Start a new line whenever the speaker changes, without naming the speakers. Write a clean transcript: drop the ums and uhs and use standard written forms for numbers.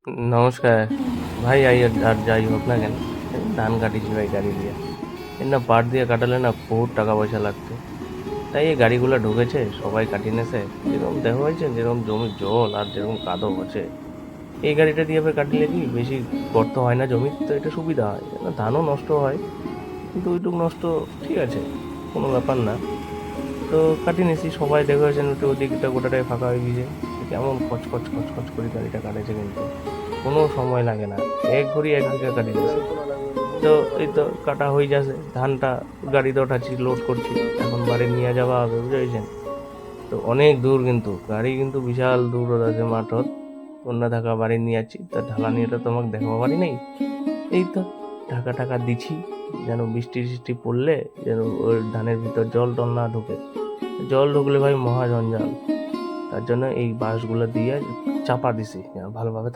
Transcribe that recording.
নমস্কার ভাই। আর যাই হোক না কেন, ধান কাটিছি ভাই গাড়ি দিয়ে। এর না পাট দিয়ে কাটালে না বহুত টাকা পয়সা লাগতো, তাই এই গাড়িগুলো ঢুকেছে, সবাই কাটিয়ে নেছে। যেরকম দেখা হয়েছে, যেরকম জমির জল আর যেরকম কাদো হচ্ছে, এই গাড়িটা দিয়ে এবার কাটলে কি বেশি গর্ত হয় না জমি, তো এটা সুবিধা হয় না, ধানও নষ্ট হয় কিন্তু ওইটুকু নষ্ট ঠিক আছে, কোনো ব্যাপার না। তো কাটিয়ে নিয়েছি, সবাই দেখা হয়েছে একটু ওদিকটা গোটাটাই ফাঁকা হয়ে গিয়েছে। কেমন খচখচ খচখচ করে গাড়িটা কাটেছে, কিন্তু কোনো সময় লাগে না, এক ঘড়ি এক বিঘা কাটিয়ে দিয়েছে। তো এই তো কাটা হয়ে যাচ্ছে ধানটা, গাড়িতে ওঠাচ্ছি, লোড করছি, এখন বাড়ি নিয়ে যাওয়া হবে, বুঝেছেন। তো অনেক দূর, কিন্তু গাড়ি কিন্তু বিশাল দূর আছে মাঠত, অন্য থাকা বাড়ি নিয়ে যাচ্ছি, তা ঢালানিটা তোমাকে দেখাবো বাড়ি নেই। এই তো ঢাকা টাকা দিছি, যেন বৃষ্টি টিষ্টি পড়লে যেন ওই ধানের ভিতর জল টল না ঢুকে। জল ঢুকলে ভাই মহা জঞ্জাল, তার জন্য এই বাঁশগুলো দিয়ে চাপা দিছি যেন ভালোভাবে